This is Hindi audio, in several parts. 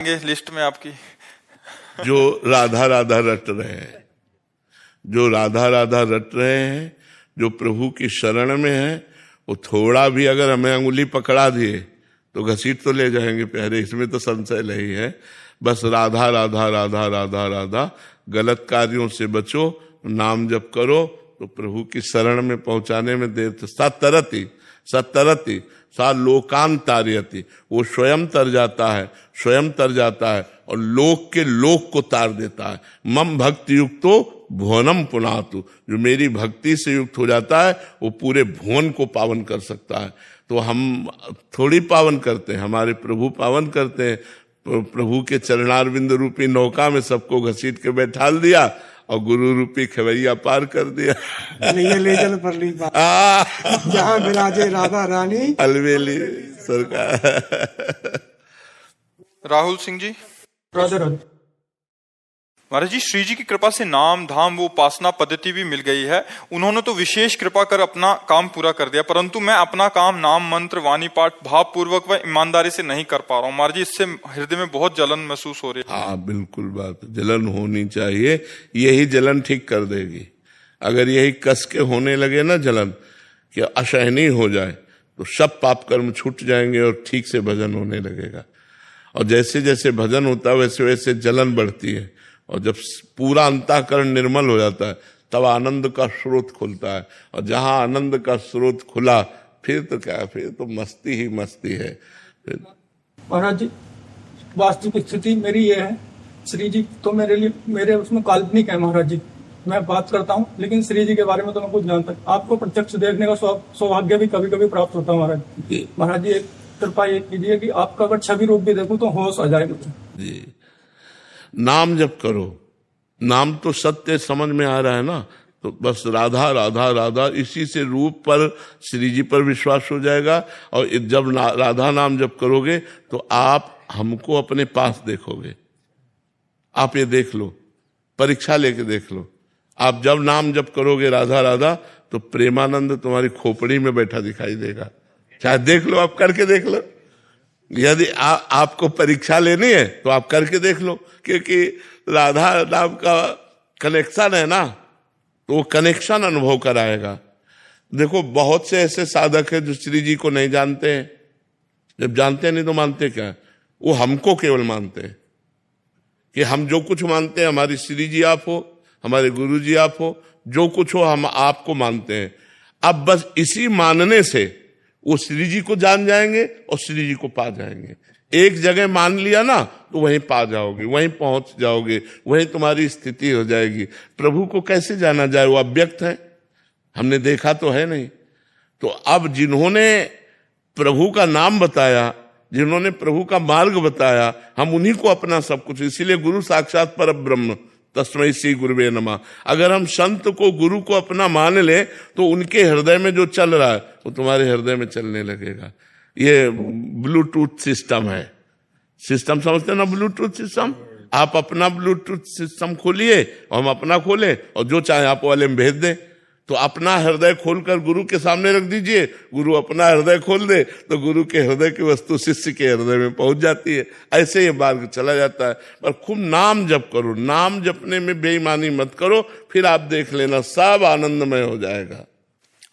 लिस्ट में आपकी जो राधा राधा रट रहे हैं, जो राधा राधा रट रहे हैं, जो प्रभु की शरण में है, वो थोड़ा भी अगर हमें अंगुली पकड़ा दिए तो घसीट तो ले जाएंगे प्यारे, इसमें तो संशय नहीं है। बस राधा राधा राधा राधा राधा, गलत कार्यों से बचो, नाम जप करो तो प्रभु की शरण में पहुंचाने में देर तो सतरती सतरती सा लोकांतार्यति, वो स्वयं तर जाता है, स्वयं तर जाता है और लोक के लोक को तार देता है। मम भक्ति युक्तो भुवनम पुनातु, जो मेरी भक्ति से युक्त हो जाता है वो पूरे भुवन को पावन कर सकता है। तो हम थोड़ी पावन करते हैं, हमारे प्रभु पावन करते हैं। प्रभु के चरणारविंद रूपी नौका में सबको घसीट के बैठाल दिया और गुरु रूपी खवैया पार कर दिया। ले चल पर ली जहाँ विराजे राधा रानी अलवेली सरकार। राहुल सिंह जी। महाराज जी, श्री जी की कृपा से नाम धाम वो उपासना पद्धति भी मिल गई है। उन्होंने तो विशेष कृपा कर अपना काम पूरा कर दिया, परंतु मैं अपना काम नाम मंत्र वाणी पाठ भाव पूर्वक व ईमानदारी से नहीं कर पा रहा हूँ। महाराज जी, इससे हृदय में बहुत जलन महसूस हो रही है। हाँ बिल्कुल, बात जलन होनी चाहिए, यही जलन ठीक कर देगी। अगर यही कस के होने लगे ना जलन, कि असहनीय हो जाए, तो सब पाप कर्म छूट जाएंगे और ठीक से भजन होने लगेगा। और जैसे जैसे भजन होता है वैसे वैसे जलन बढ़ती है, और जब पूरा अंतःकरण निर्मल हो जाता है तब आनंद का स्रोत खुलता है। और जहां आनंद का स्रोत खुला फिर तो क्या, फिर तो मस्ती ही मस्ती है। महाराज जी, वास्तविक स्थिति मेरी ये है, श्री जी तो मेरे लिए मेरे उसमें काल्पनिक है। महाराज जी, मैं बात करता हूँ लेकिन श्री जी के बारे में तो मैं कुछ जानता। आपको प्रत्यक्ष देखने का सौभाग्य भी कभी कभी प्राप्त होता है। महाराज जी, एक कृपा ये कीजिए कि आपका अगर छवि रूप भी देखूं तो होश आ जाए मुझे। जी, नाम जप करो, नाम तो सत्य समझ में आ रहा है ना, तो बस राधा राधा राधा, इसी से रूप पर श्री जी पर विश्वास हो जाएगा। और जब राधा नाम जप करोगे तो आप हमको अपने पास देखोगे। आप ये देख लो, परीक्षा लेके देख लो, आप जब नाम जप करोगे राधा राधा तो प्रेमानंद तुम्हारी खोपड़ी में बैठा दिखाई देगा। चाहे देख लो, आप करके देख लो। यदि आपको परीक्षा लेनी है तो आप करके देख लो, क्योंकि राधा नाम का कनेक्शन है ना, तो वो कनेक्शन अनुभव कराएगा। देखो, बहुत से ऐसे साधक हैं जो श्री जी को नहीं जानते हैं। जब जानते नहीं तो मानते क्या? वो हमको केवल मानते हैं कि हम जो कुछ मानते हैं, हमारी श्री जी आप हो, हमारे गुरु जी आप हो, जो कुछ हो हम आपको मानते हैं। अब बस इसी मानने से वो श्री जी को जान जाएंगे और श्री जी को पा जाएंगे। एक जगह मान लिया ना तो वहीं पा जाओगे, वहीं पहुंच जाओगे, वहीं तुम्हारी स्थिति हो जाएगी। प्रभु को कैसे जाना जाए? वो अव्यक्त है, हमने देखा तो है नहीं। तो अब जिन्होंने प्रभु का नाम बताया, जिन्होंने प्रभु का मार्ग बताया, हम उन्हीं को अपना सब कुछ। इसीलिए गुरु साक्षात परब्रह्म तस्मै श्री गुरुवे नमः। अगर हम संत को, गुरु को अपना मान ले तो उनके हृदय में जो चल रहा है वो तुम्हारे हृदय में चलने लगेगा। ये ब्लूटूथ सिस्टम है, सिस्टम समझते ना, ब्लूटूथ सिस्टम। आप अपना ब्लूटूथ सिस्टम खोलिए और हम अपना खोलें और जो चाहे आप वाले में भेज दें। तो अपना हृदय खोलकर गुरु के सामने रख दीजिए, गुरु अपना हृदय खोल दे तो गुरु के हृदय की वस्तु शिष्य के हृदय में पहुंच जाती है। ऐसे ये मार्ग चला जाता है। पर खूब नाम जप करो, नाम जपने में बेईमानी मत करो, फिर आप देख लेना सब आनंदमय हो जाएगा।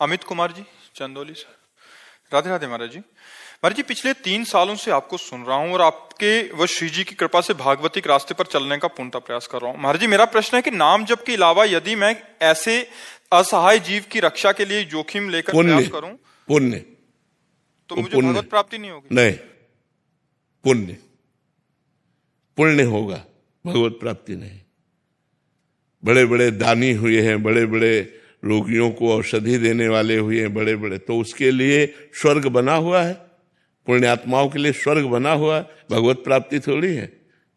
अमित कुमार जी, चंदौली से। राधे राधे महाराज जी। महाराज जी, पिछले 3 सालों से आपको सुन रहा हूँ और आपके व श्री जी की कृपा से भागवती के रास्ते पर चलने का पूर्णतः प्रयास कर रहा हूँ। महाराज जी, मेरा प्रश्न है कि नाम जप के अलावा यदि मैं ऐसे असहाय जीव की रक्षा के लिए जोखिम लेकर प्रयास करूं, पुण्य तो मुझे भगवत प्राप्ति नहीं होगी? नहीं, पुण्य होगा, भगवत प्राप्ति नहीं। बड़े बड़े दानी हुए हैं, बड़े बड़े रोगियों को औषधि देने वाले हुए हैं, बड़े बड़े, तो उसके लिए स्वर्ग बना हुआ है, पुण्यात्माओं के लिए स्वर्ग बना हुआ है। भगवत प्राप्ति थोड़ी है,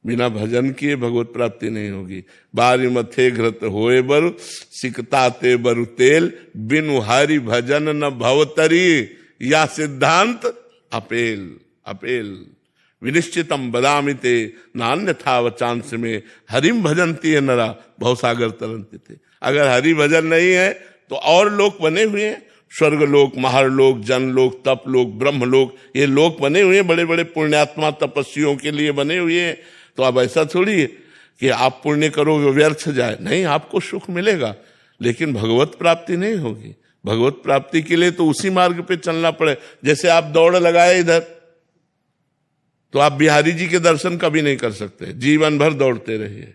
बिना भजन किए भगवत प्राप्ति नहीं होगी। बारी मथे घृत होए बरु, सिकताते बरु तेल, बिनु हरि भजन न भवतरी, या सिद्धांत अपेल अपेल। विनिश्चितम बदामिते नान्यथा वचांस में, हरिम भजन्ति नरा भवसागर तरंति थे। अगर हरि भजन नहीं है तो और लोग बने हुए हैं, स्वर्गलोक, महारलोक, जनलोक, तपलोक, ब्रह्मलोक, ये लोक बने हुए हैं बड़े बड़े पुण्यात्मा तपस्वियों के लिए बने हुए हैं। तो अब ऐसा थोड़ी है कि आप पुण्य करोगे व्यर्थ जाए, नहीं, आपको सुख मिलेगा, लेकिन भगवत प्राप्ति नहीं होगी। भगवत प्राप्ति के लिए तो उसी मार्ग पे चलना पड़े। जैसे आप दौड़ लगाए इधर, तो आप बिहारी जी के दर्शन कभी नहीं कर सकते, जीवन भर दौड़ते रहिए,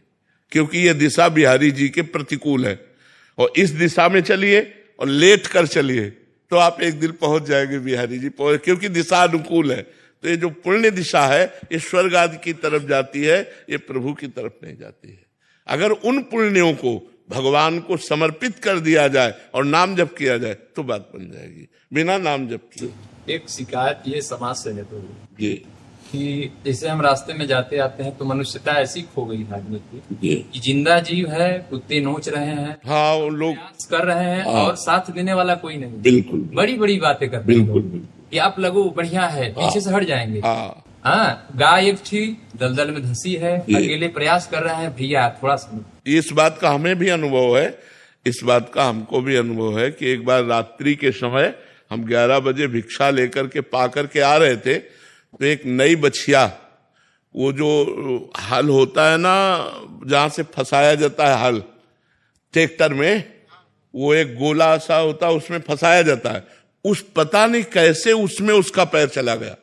क्योंकि ये दिशा बिहारी जी के प्रतिकूल है। और इस दिशा में चलिए और लेट कर चलिए तो आप एक दिन पहुंच जाएंगे बिहारी जी, क्योंकि दिशा अनुकूल है। तो ये जो पुण्य दिशा है ये स्वर्ग आदि की तरफ जाती है, ये प्रभु की तरफ नहीं जाती है। अगर उन पुण्यों को भगवान को समर्पित कर दिया जाए और नाम जप किया जाए तो बात बन जाएगी, बिना नाम जप किए। एक शिकायत ये समाज से है तो जी कि जैसे हम रास्ते में जाते आते हैं तो मनुष्यता ऐसी खो गई है आदमी की जी कि जिंदा जीव है, कुत्ते नोच रहे हैं, हाँ, वो लोग प्रयास कर रहे हैं और साथ देने वाला कोई नहीं। बिल्कुल बड़ी बड़ी बातें करते हैं बिल्कुल लोग बिल्कुल, कि आप लगो बढ़िया है, पीछे से हट जाएंगे। हाँ हाँ, गाय एक थी दलदल में धंसी है, जी। अकेले प्रयास कर रहे हैं, भैया थोड़ा सा। इस बात का हमें भी अनुभव है, इस बात का हमको भी अनुभव है कि एक बार रात्रि के समय हम 11 बजे भिक्षा लेकर के पा करके आ रहे थे, तो एक नई बछिया, वो जो हल होता है ना जहां से फंसाया जाता है हल ट्रैक्टर में, वो एक गोला सा होता है उसमें फंसाया जाता है, उस पता नहीं कैसे उसमें उसका पैर चला गया।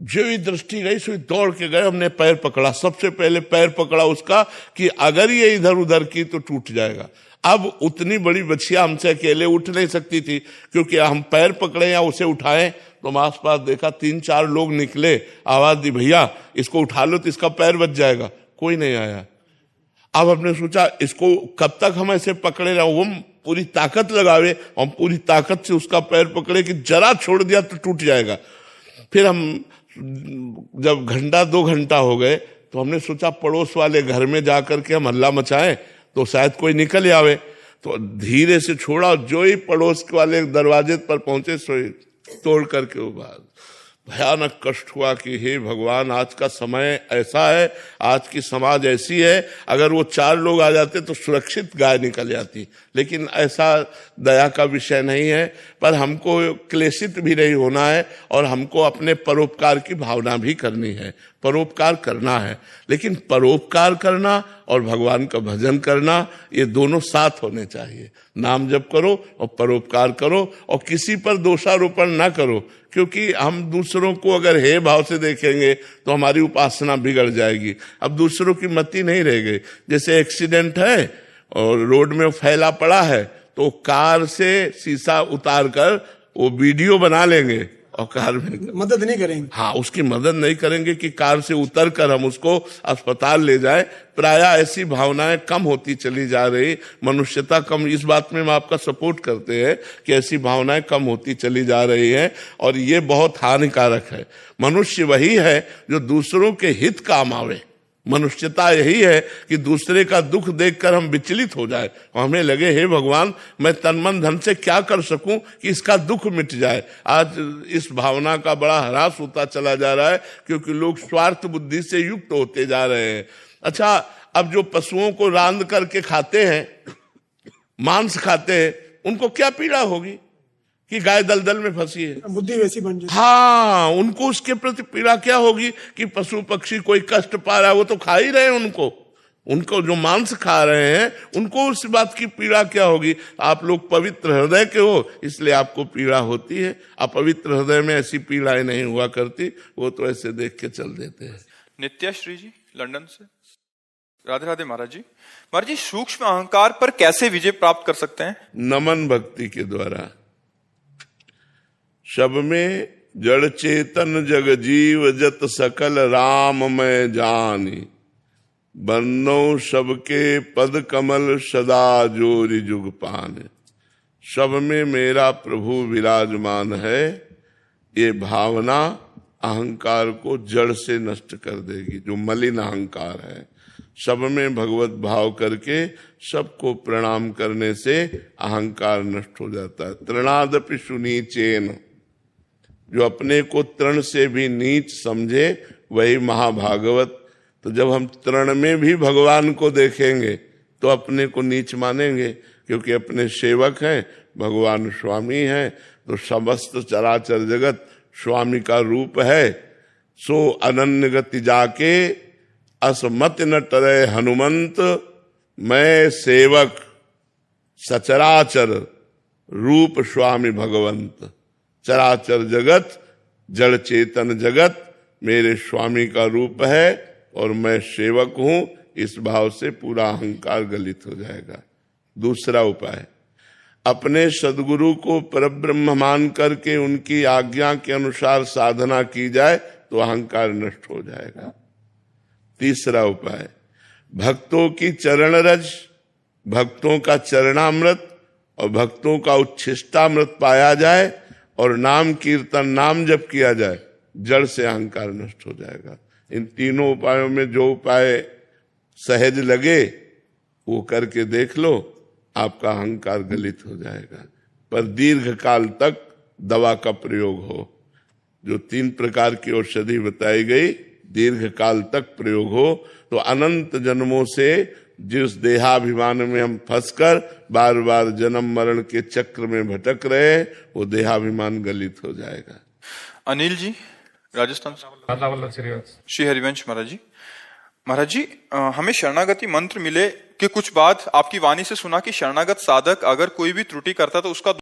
जो ही दृष्टि गई सो दौड़ के गए, हमने पैर पकड़ा, सबसे पहले पैर पकड़ा उसका कि अगर ये इधर उधर की तो टूट जाएगा। अब उतनी बड़ी बछिया हमसे अकेले उठ नहीं सकती थी, क्योंकि हम पैर पकड़े या उसे उठाएं तो हम आसपास देखा 3-4 लोग निकले, आवाज दी भैया इसको उठा लो तो इसका पैर बच जाएगा, कोई नहीं आया। अब हमने सोचा इसको कब तक हम ऐसे पकड़े रहे, वो पूरी ताकत लगावे, हम पूरी ताकत से उसका पैर पकड़े कि जरा छोड़ दिया तो टूट जाएगा। फिर हम जब 1-2 घंटा हो गए तो हमने सोचा पड़ोस वाले घर में जाकर के हम हल्ला मचाएं तो शायद कोई निकल आवे, तो धीरे से छोड़ा, जो ही पड़ोस वाले दरवाजे पर पहुंचे सो तोड़ करके वो बात। भयानक कष्ट हुआ कि हे भगवान, आज का समय ऐसा है, आज की समाज ऐसी है, अगर वो 4 लोग आ जाते तो सुरक्षित गाय निकल जाती, लेकिन ऐसा दया का विषय नहीं है। पर हमको क्लेशित भी नहीं होना है और हमको अपने परोपकार की भावना भी करनी है, परोपकार करना है, लेकिन परोपकार करना और भगवान का भजन करना ये दोनों साथ होने चाहिए। नाम जप करो और परोपकार करो और किसी पर दोषारोपण ना करो, क्योंकि हम दूसरों को अगर हे भाव से देखेंगे तो हमारी उपासना बिगड़ जाएगी। अब दूसरों की मति नहीं रह गई। जैसे एक्सीडेंट है और रोड में फैला पड़ा है तो कार से शीशा उतार कर वो वीडियो बना लेंगे और कार में मदद नहीं करेंगे। हाँ, उसकी मदद नहीं करेंगे कि कार से उतर कर हम उसको अस्पताल ले जाएं। प्रायः ऐसी भावनाएं कम होती चली जा रही, मनुष्यता कम, इस बात में हम आपका सपोर्ट करते हैं कि ऐसी भावनाएं कम होती चली जा रही हैं और ये बहुत हानिकारक है। मनुष्य वही है जो दूसरों के हित काम आवे। मनुष्यता यही है कि दूसरे का दुख देखकर हम विचलित हो जाए और हमें लगे हे भगवान मैं तन मन धन से क्या कर सकूं कि इसका दुख मिट जाए। आज इस भावना का बड़ा ह्रास होता चला जा रहा है, क्योंकि लोग स्वार्थ बुद्धि से युक्त होते जा रहे हैं। अच्छा, अब जो पशुओं को रांध करके खाते हैं, मांस खाते हैं, उनको क्या पीड़ा होगी कि गाय दलदल में फंसी है, बुद्धि वैसी बन जाती। हाँ, उनको उसके प्रति पीड़ा क्या होगी कि पशु पक्षी कोई कष्ट पा रहा है, वो तो खा ही रहे हैं उनको जो मांस खा रहे हैं उनको उस बात की पीड़ा क्या होगी। आप लोग पवित्र हृदय के हो इसलिए आपको पीड़ा होती है, अपवित्र हृदय में ऐसी पीड़ाएं नहीं हुआ करती, वो तो ऐसे देख के चल देते हैं। नित्याश्री जी लंदन से, राधे राधे महाराज जी। महाराज जी, सूक्ष्म अहंकार पर कैसे विजय प्राप्त कर सकते हैं? नमन भक्ति के द्वारा। शब में जड़ चेतन जग जीव जत सकल राम मैं जानी, बन्नो सबके पद कमल सदा जोरि जुग पाने। सब में मेरा प्रभु विराजमान है, ये भावना अहंकार को जड़ से नष्ट कर देगी, जो मलिन अहंकार है। सब में भगवत भाव करके सबको प्रणाम करने से अहंकार नष्ट हो जाता है। तृणादपि सुनीचेन, जो अपने को तृण से भी नीच समझे वही महाभागवत। तो जब हम तृण में भी भगवान को देखेंगे तो अपने को नीच मानेंगे, क्योंकि अपने सेवक हैं, भगवान स्वामी हैं, तो समस्त चराचर जगत स्वामी का रूप है। सो अनन्य गति जाके असमत न टरे हनुमंत, मैं सेवक सचराचर रूप स्वामी भगवंत। चराचर जगत जड़ चेतन जगत मेरे स्वामी का रूप है और मैं सेवक हूं, इस भाव से पूरा अहंकार गलित हो जाएगा। दूसरा उपाय, अपने सदगुरु को परब्रह्म मान करके उनकी आज्ञा के अनुसार साधना की जाए तो अहंकार नष्ट हो जाएगा। तीसरा उपाय, भक्तों की चरण रज, भक्तों का चरणामृत और भक्तों का उच्छिष्टामृत पाया जाए और नाम कीर्तन नाम जप किया जाए, जड़ से अहंकार नष्ट हो जाएगा। इन तीनों उपायों में जो उपाय सहज लगे वो करके देख लो, आपका अहंकार गलित हो जाएगा। पर दीर्घ काल तक दवा का प्रयोग हो। जो 3 प्रकार की औषधि बताई गई, दीर्घ काल तक प्रयोग हो तो अनंत जन्मों से जिस देहाभिमान में हम फंसकर बार बार जन्म मरण के चक्र में भटक रहे, वो देहाभिमान गलित हो जाएगा। अनिल जी राजस्थान से। श्री हरिवंश महाराज जी। महाराज जी, हमें शरणागति मंत्र मिले कि कुछ बात आपकी वाणी से सुना कि शरणागत साधक अगर कोई भी त्रुटि करता तो उसका